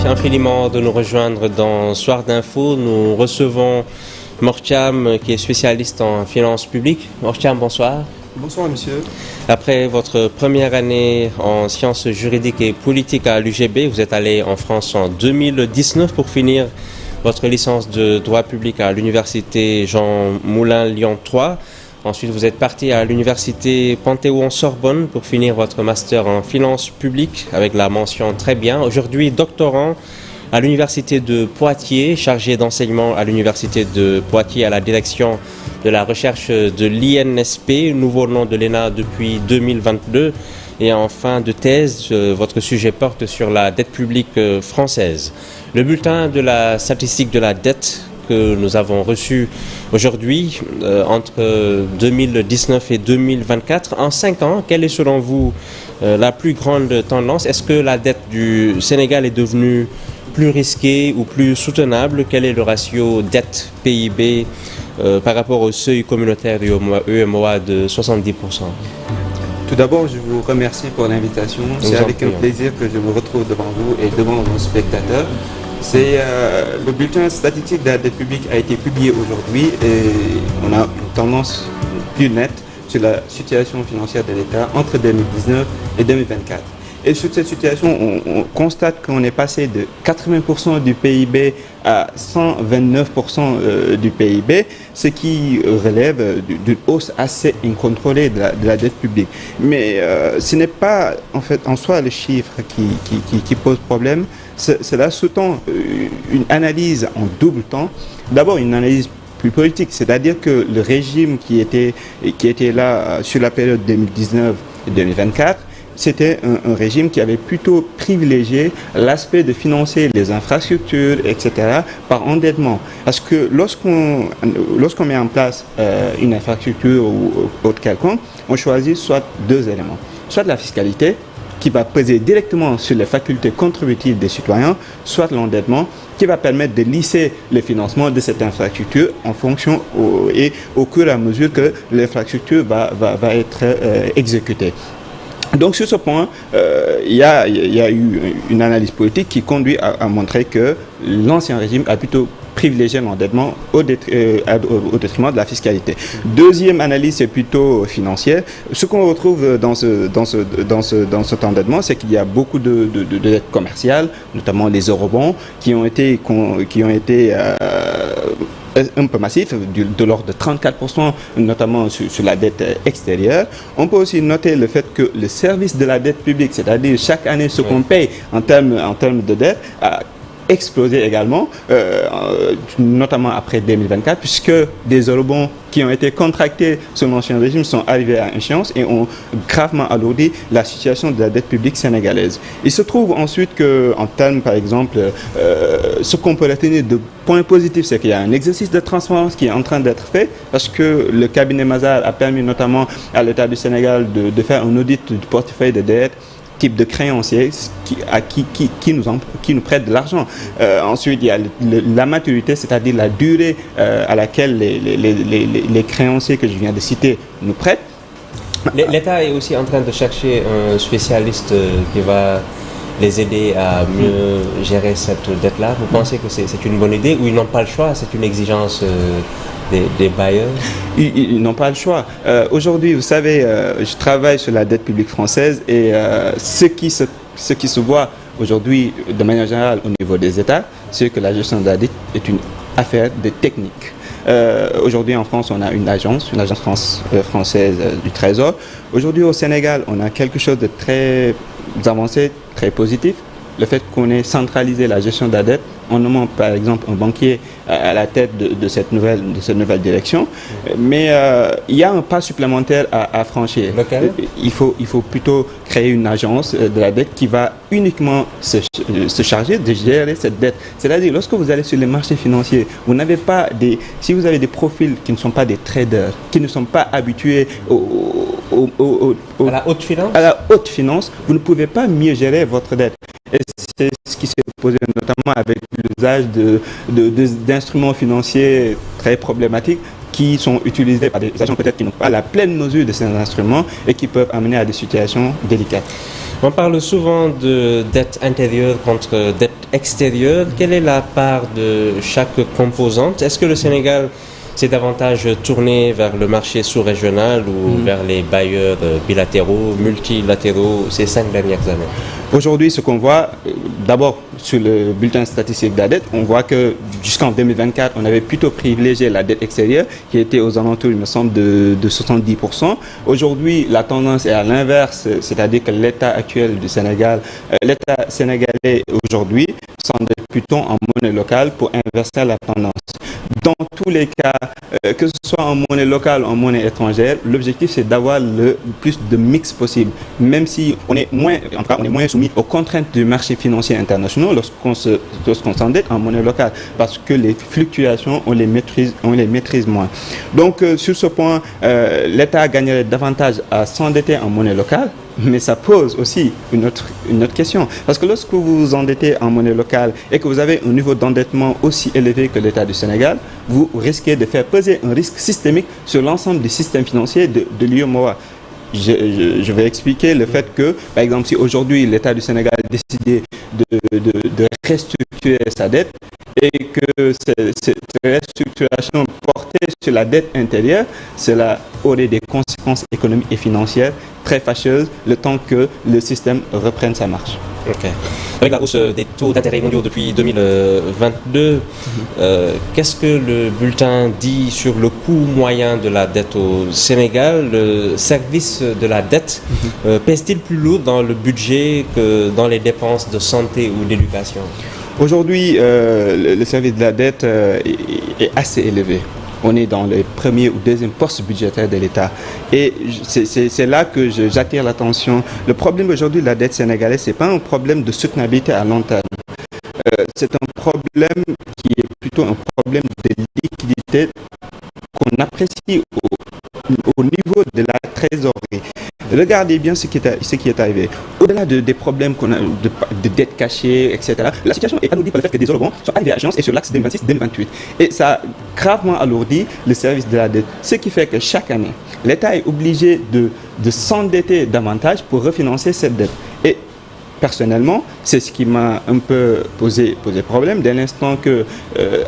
infiniment de nous rejoindre dans Soir d'Info. Nous recevons Mortiam, qui est spécialiste en finances publiques. Mortiam, bonsoir. Bonsoir, monsieur. Après votre première année en sciences juridiques et politiques à l'UGB, vous êtes allé en France en 2019 pour finir votre licence de droit public à l'université Jean Moulin Lyon 3. Ensuite, vous êtes parti à l'université Panthéon-Sorbonne pour finir votre master en finances publiques avec la mention très bien. Aujourd'hui, doctorant à l'université de Poitiers, chargé d'enseignement à l'université de Poitiers à la direction de la recherche de l'INSP, nouveau nom de l'ENA depuis 2022. Et en fin de thèse, votre sujet porte sur la dette publique française. Le bulletin de la statistique de la dette que nous avons reçu aujourd'hui, entre 2019 et 2024, en 5 ans, quelle est selon vous la plus grande tendance? Est-ce que la dette du Sénégal est devenue plus risquée ou plus soutenable? Quel est le ratio dette-PIB par rapport au seuil communautaire du UEMOA de 70%? Tout d'abord, je vous remercie pour l'invitation. C'est avec un plaisir que je me retrouve devant vous et devant vos spectateurs. Le bulletin statistique de la dette publique a été publié aujourd'hui et on a une tendance plus nette sur la situation financière de l'État entre 2019 et 2024. Et sur cette situation, on constate qu'on est passé de 80% du PIB à 129% du PIB, ce qui relève d'une hausse assez incontrôlée de la dette publique. Mais ce n'est pas en fait en soi le chiffre qui pose problème. Cela sous-tend une analyse en double temps. D'abord une analyse plus politique, c'est-à-dire que le régime qui était là sur la période 2019 et 2024, c'était un régime qui avait plutôt privilégié l'aspect de financer les infrastructures, etc., par endettement. Parce que lorsqu'on met en place une infrastructure ou autre quelconque, on choisit soit deux éléments. Soit la fiscalité, qui va peser directement sur les facultés contributives des citoyens, soit l'endettement, qui va permettre de lisser le financement de cette infrastructure en fonction et au fur et à mesure que l'infrastructure va être exécutée. Donc sur ce point, il y a eu une analyse politique qui conduit à montrer que l'ancien régime a plutôt privilégié l'endettement au détriment de la fiscalité. Deuxième analyse, c'est plutôt financière. Ce qu'on retrouve dans cet endettement, c'est qu'il y a beaucoup de dettes commerciales, notamment les eurobonds, qui ont été un peu massif, de l'ordre de 34%, notamment sur la dette extérieure. On peut aussi noter le fait que le service de la dette publique, c'est-à-dire chaque année ce qu'on paye en termes de dette, a explosé également, notamment après 2024, puisque des eurobonds qui ont été contractés sous l'ancien régime sont arrivés à échéance et ont gravement alourdi la situation de la dette publique sénégalaise. Il se trouve ensuite qu'en termes, par exemple, ce qu'on peut retenir de points positifs, c'est qu'il y a un exercice de transparence qui est en train d'être fait, parce que le cabinet Mazars a permis notamment à l'État du Sénégal de faire un audit du portefeuille de dette, type de créanciers qui nous prêtent de l'argent. Ensuite, il y a la maturité, c'est-à-dire la durée à laquelle les créanciers que je viens de citer nous prêtent. L'État est aussi en train de chercher un spécialiste qui va les aider à mieux gérer cette dette-là. Vous pensez que c'est une bonne idée ou ils n'ont pas le choix? C'est une exigence des bailleurs? Ils n'ont pas le choix. Aujourd'hui, vous savez, je travaille sur la dette publique française et ce qui se voit aujourd'hui de manière générale au niveau des États, c'est que la gestion de la dette est une affaire de technique. Aujourd'hui en France, on a une agence française du Trésor. Aujourd'hui au Sénégal, on a quelque chose de très avancé, très positif. Le fait qu'on ait centralisé la gestion de la dette en nommant par exemple un banquier à la tête de cette nouvelle direction. Mais il y a un pas supplémentaire à franchir. Il faut plutôt créer une agence de la dette qui va uniquement se charger de gérer cette dette. C'est-à-dire, lorsque vous allez sur les marchés financiers, si vous avez des profils qui ne sont pas des traders, qui ne sont pas habitués à la haute finance, vous ne pouvez pas mieux gérer votre dette. Et c'est ce qui s'est posé notamment avec l'usage d'instruments financiers très problématiques qui sont utilisés par des agents peut-être qui n'ont pas la pleine mesure de ces instruments et qui peuvent amener à des situations délicates. On parle souvent de dette intérieure contre dette extérieure. Quelle est la part de chaque composante? Est-ce que le Sénégal s'est davantage tourné vers le marché sous-régional ou vers les bailleurs bilatéraux, multilatéraux ces 5 dernières années? Aujourd'hui, ce qu'on voit, d'abord sur le bulletin statistique de la dette, on voit que jusqu'en 2024, on avait plutôt privilégié la dette extérieure qui était aux alentours, il me semble, de 70%. Aujourd'hui, la tendance est à l'inverse, c'est-à-dire que l'État actuel du Sénégal, l'État sénégalais aujourd'hui s'endette plutôt en monnaie locale pour inverser la tendance. Dans tous les cas, que ce soit en monnaie locale ou en monnaie étrangère, l'objectif c'est d'avoir le plus de mix possible. Même si on est moins soumis aux contraintes du marché financier international lorsqu'on s'endette en monnaie locale, parce que les fluctuations, on les maîtrise moins. Donc sur ce point, l'État gagnerait davantage à s'endetter en monnaie locale. Mais ça pose aussi une autre question. Parce que lorsque vous vous endettez en monnaie locale et que vous avez un niveau d'endettement aussi élevé que l'État du Sénégal, vous risquez de faire peser un risque systémique sur l'ensemble du système financier de l'UEMOA. Je vais expliquer le fait que, par exemple, si aujourd'hui l'État du Sénégal a décidé de restructurer sa dette et que cette restructuration portée sur la dette intérieure, cela aurait des conséquences économiques et financières très fâcheuses le temps que le système reprenne sa marche. Okay. Avec la hausse des taux d'intérêt mondiaux depuis 2022, qu'est-ce que le bulletin dit sur le coût moyen de la dette au Sénégal? Le service de la dette pèse-t-il plus lourd dans le budget que dans les dépenses de santé ou d'éducation? Aujourd'hui, le service de la dette est assez élevé. On est dans les premiers ou deuxièmes postes budgétaires de l'État. Et c'est là que j'attire l'attention. Le problème aujourd'hui de la dette sénégalaise, ce n'est pas un problème de soutenabilité à long terme. C'est un problème qui est plutôt un problème de liquidité qu'on apprécie au niveau de la trésorerie. Regardez bien ce qui est arrivé. Au-delà des problèmes qu'on a de dettes cachées, etc., la situation est alourdie par le fait que des eurobonds sont arrivés à échéance et sur l'axe 2026-2028. Et ça a gravement alourdi le service de la dette. Ce qui fait que chaque année, l'État est obligé de s'endetter davantage pour refinancer cette dette. Et personnellement, c'est ce qui m'a un peu posé problème dès l'instant que,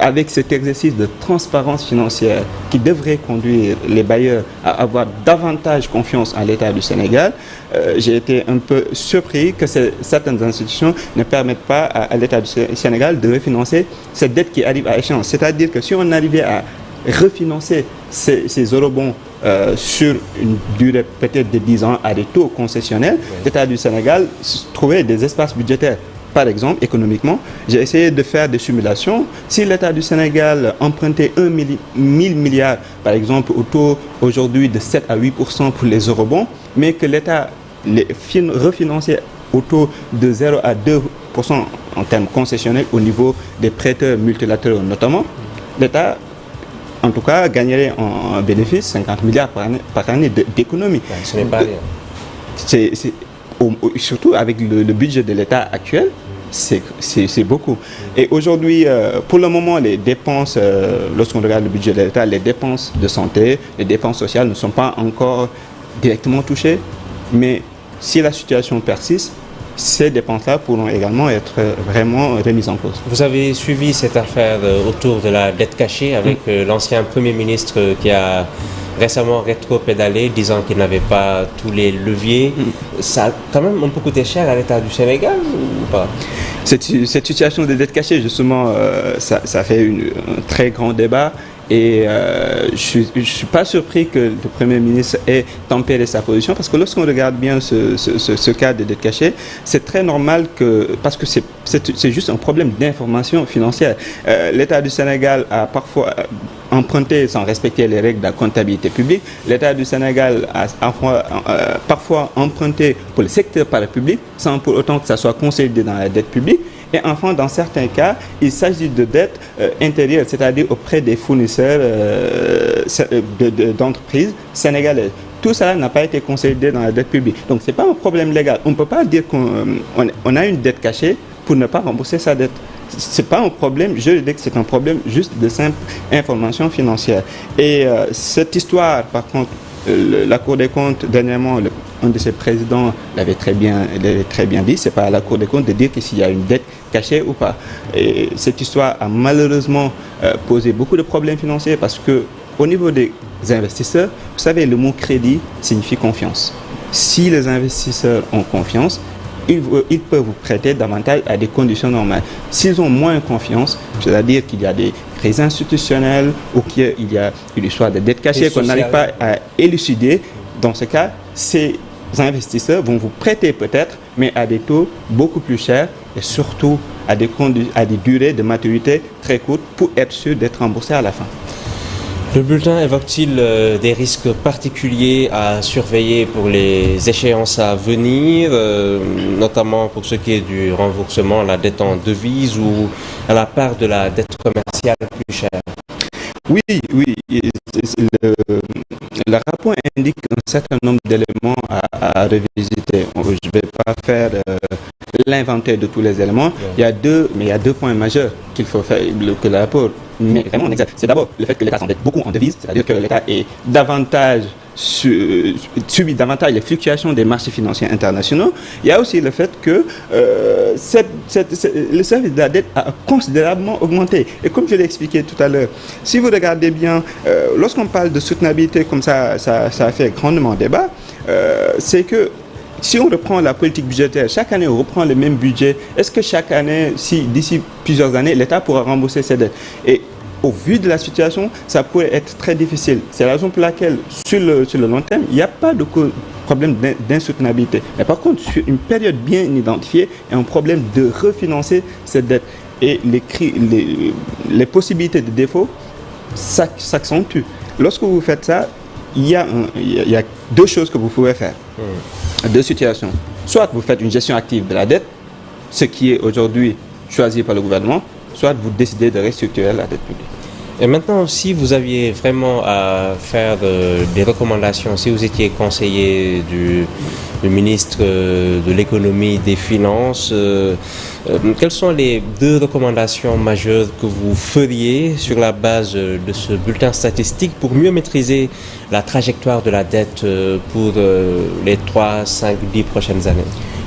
avec cet exercice de transparence financière qui devrait conduire les bailleurs à avoir davantage confiance en l'État du Sénégal, j'ai été un peu surpris que certaines institutions ne permettent pas à l'État du Sénégal de refinancer cette dette qui arrive à échéance. C'est-à-dire que si on arrivait à refinancer ces eurobonds sur une durée peut-être de 10 ans à des taux concessionnels, l'État du Sénégal trouvait des espaces budgétaires. Par exemple, économiquement, j'ai essayé de faire des simulations. Si l'État du Sénégal empruntait 1000 milliards, par exemple, au taux aujourd'hui de 7 à 8% pour les eurobonds, mais que l'État les refinançait au taux de 0 à 2% en termes concessionnels au niveau des prêteurs multilatéraux notamment, l'État en tout cas, gagnerait en bénéfice 50 milliards par année d'économie. Ce n'est pas rien. Surtout avec le budget de l'État actuel, c'est beaucoup. Et aujourd'hui, pour le moment, les dépenses, lorsqu'on regarde le budget de l'État, les dépenses de santé, les dépenses sociales ne sont pas encore directement touchées. Mais si la situation persiste, ces dépenses-là pourront également être vraiment remises en cause. Vous avez suivi cette affaire autour de la dette cachée avec l'ancien Premier ministre qui a récemment rétro-pédalé, disant qu'il n'avait pas tous les leviers. Ça a quand même un peu coûté cher à l'État du Sénégal ou pas? Cette situation de dette cachée, justement, ça fait un très grand débat. Et je ne suis pas surpris que le Premier ministre ait tempéré sa position, parce que lorsqu'on regarde bien ce cas de dette cachée, c'est très normal parce que c'est juste un problème d'information financière. L'État du Sénégal a parfois emprunté sans respecter les règles de la comptabilité publique. L'État du Sénégal a parfois emprunté pour le secteur parapublic sans pour autant que ça soit consolidé dans la dette publique. Et enfin, dans certains cas, il s'agit de dettes intérieures, c'est-à-dire auprès des fournisseurs d'entreprises sénégalaises. Tout cela n'a pas été consolidé dans la dette publique. Donc, ce n'est pas un problème légal. On ne peut pas dire qu'on a une dette cachée pour ne pas rembourser sa dette. Ce n'est pas un problème juridique, c'est un problème juste de simple information financière. Et cette histoire, par contre, la Cour des comptes, dernièrement, un de ses présidents l'avait très bien dit, c'est pas à la Cour des comptes de dire que s'il y a une dette cachée ou pas. Et cette histoire a malheureusement posé beaucoup de problèmes financiers parce que au niveau des investisseurs, vous savez, le mot crédit signifie confiance. Si les investisseurs ont confiance, ils peuvent vous prêter davantage à des conditions normales. S'ils ont moins confiance, c'est-à-dire qu'il y a des crises institutionnelles ou qu'il y a une histoire de dette cachée qu'on n'arrive pas à élucider, dans ce cas, ces investisseurs vont vous prêter peut-être, mais à des taux beaucoup plus chers et surtout à des durées de maturité très courtes pour être sûr d'être remboursé à la fin. Le bulletin évoque-t-il des risques particuliers à surveiller pour les échéances à venir, notamment pour ce qui est du remboursement à la dette en devise ou à la part de la dette commerciale plus chère? Oui. Le rapport indique un certain nombre d'éléments à revisiter. Je ne vais pas faire l'inventaire de tous les éléments. Il y a deux points majeurs qu'il faut faire, que le rapport met vraiment en exergue. C'est d'abord le fait que l'État s'endette beaucoup en devises, c'est-à-dire que l'État est davantage subit davantage les fluctuations des marchés financiers internationaux. Il y a aussi le fait que le service de la dette a considérablement augmenté. Et comme je l'ai expliqué tout à l'heure, si vous regardez bien, lorsqu'on parle de soutenabilité, comme ça a fait grandement débat, c'est que si on reprend la politique budgétaire, chaque année on reprend le même budget, est-ce que chaque année, d'ici plusieurs années, l'État pourra rembourser ses dettes? Et au vu de la situation, ça pourrait être très difficile. C'est la raison pour laquelle, sur le long terme, il n'y a pas de problème d'insoutenabilité. Mais par contre, sur une période bien identifiée, il y a un problème de refinancer cette dette. Et les possibilités de défaut s'accentuent. Lorsque vous faites ça, il y a deux choses que vous pouvez faire. Deux situations. Soit vous faites une gestion active de la dette, ce qui est aujourd'hui choisi par le gouvernement, soit vous décidez de restructurer la dette publique. Et maintenant, si vous aviez vraiment à faire des recommandations, si vous étiez conseiller du ministre de l'économie, des finances, quelles sont les deux recommandations majeures que vous feriez sur la base de ce bulletin statistique pour mieux maîtriser la trajectoire de la dette pour les 3, 5, 10 prochaines années?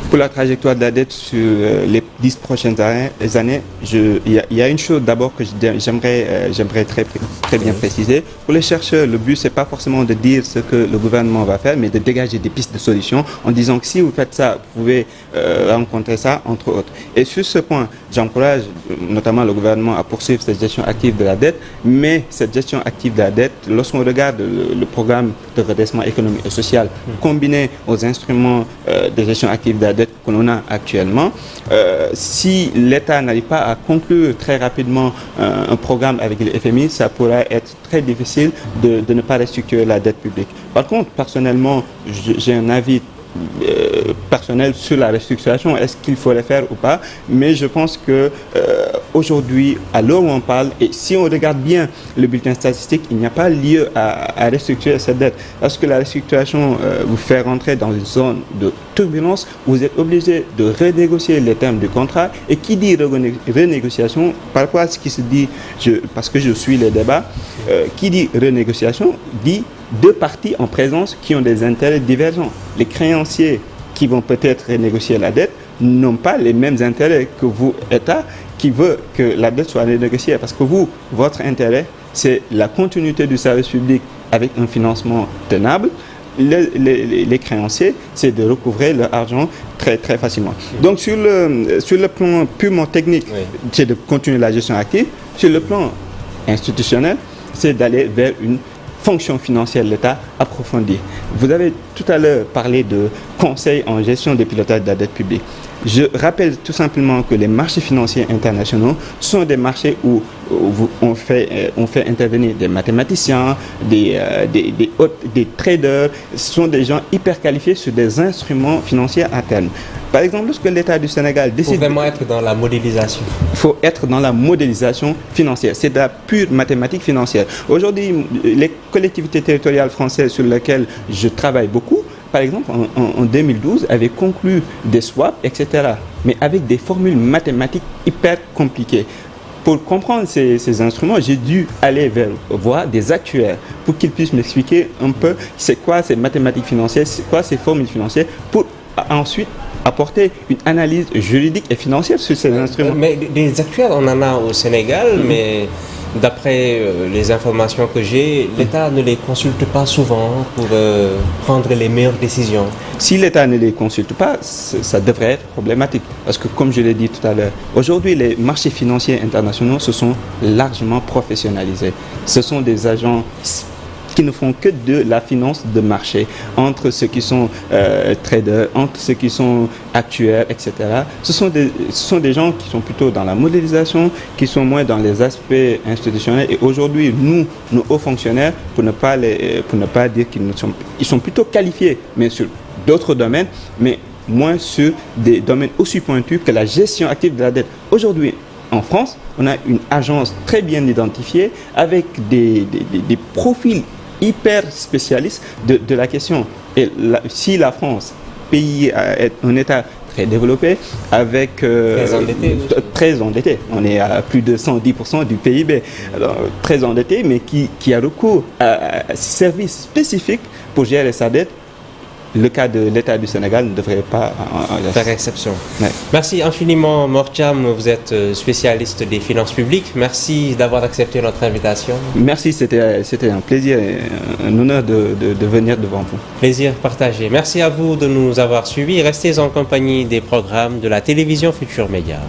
Pour la trajectoire de la dette sur les 10 prochaines années, il y a une chose d'abord que j'aimerais très bien préciser. Pour les chercheurs, le but, c'est pas forcément de dire ce que le gouvernement va faire, mais de dégager des pistes de solutions en disant que si vous faites ça, vous pouvez rencontrer ça, entre autres. Et sur ce point, j'encourage notamment le gouvernement à poursuivre cette gestion active de la dette, mais cette gestion active de la dette, lorsqu'on regarde le programme de redressement économique et social combiné aux instruments de gestion active de la dette que l'on a actuellement, si l'État n'arrive pas à conclure très rapidement un programme avec le FMI, ça pourrait être très difficile de ne pas restructurer la dette publique. Par contre, personnellement, j'ai un avis personnel sur la restructuration, est-ce qu'il faut le faire ou pas, mais je pense que aujourd'hui, à l'heure où on parle, et si on regarde bien le bulletin statistique, il n'y a pas lieu à restructurer cette dette, parce que la restructuration vous fait rentrer dans une zone de turbulence où vous êtes obligé de renégocier les termes du contrat, et qui dit renégociation, par rapport à ce qui se dit, parce que je suis les débats, qui dit renégociation dit deux parties en présence qui ont des intérêts divergents. Les créanciers qui vont peut-être renégocier la dette n'ont pas les mêmes intérêts que vous, État, qui veut que la dette soit renégociée. Parce que vous, votre intérêt, c'est la continuité du service public avec un financement tenable. Les créanciers, c'est de recouvrer leur argent très, très facilement. Donc, sur le plan purement technique, c'est de continuer la gestion active. Sur le plan institutionnel, c'est d'aller vers une fonction financière de l'État approfondie. Vous avez tout à l'heure parlé de conseil en gestion de pilotage de la dette publique. Je rappelle tout simplement que les marchés financiers internationaux sont des marchés où on fait intervenir des mathématiciens, des traders. Ce sont des gens hyper qualifiés sur des instruments financiers à terme. Par exemple, lorsque l'État du Sénégal décide... Il faut vraiment être dans la modélisation. Il faut être dans la modélisation financière. C'est de la pure mathématique financière. Aujourd'hui, les collectivités territoriales françaises sur lesquelles je travaille beaucoup, par exemple, en 2012, avaient conclu des swaps, etc., mais avec des formules mathématiques hyper compliquées. pour comprendre ces instruments, j'ai dû aller voir des actuaires pour qu'ils puissent m'expliquer un peu c'est quoi ces mathématiques financières, c'est quoi ces formules financières, pour ensuite apporter une analyse juridique et financière sur ces instruments. Mais des actuaires, on en a au Sénégal, mais d'après les informations que j'ai, l'État ne les consulte pas souvent pour prendre les meilleures décisions. Si l'État ne les consulte pas, ça devrait être problématique. Parce que comme je l'ai dit tout à l'heure, aujourd'hui les marchés financiers internationaux se sont largement professionnalisés. Ce sont des agents qui ne font que de la finance de marché, entre ceux qui sont traders, entre ceux qui sont actuaires, etc. Ce sont des gens qui sont plutôt dans la modélisation, qui sont moins dans les aspects institutionnels. Et aujourd'hui, nous, nos hauts fonctionnaires, pour ne pas dire ils sont plutôt qualifiés, mais sur d'autres domaines, mais moins sur des domaines aussi pointus que la gestion active de la dette. Aujourd'hui, en France, on a une agence très bien identifiée avec des profils hyper spécialistes de la question. Et si la France, pays est un État très développé, avec très endetté. On est à plus de 110% du PIB. Alors, très endetté, mais qui a recours à services spécifiques pour gérer sa dette. Le cas de l'État du Sénégal ne devrait pas faire exception. Ouais. Merci infiniment, Mor Thiam. Vous êtes spécialiste des finances publiques. Merci d'avoir accepté notre invitation. Merci, c'était un plaisir et un honneur de venir devant vous. Plaisir partagé. Merci à vous de nous avoir suivis. Restez en compagnie des programmes de la télévision Futurs Médias.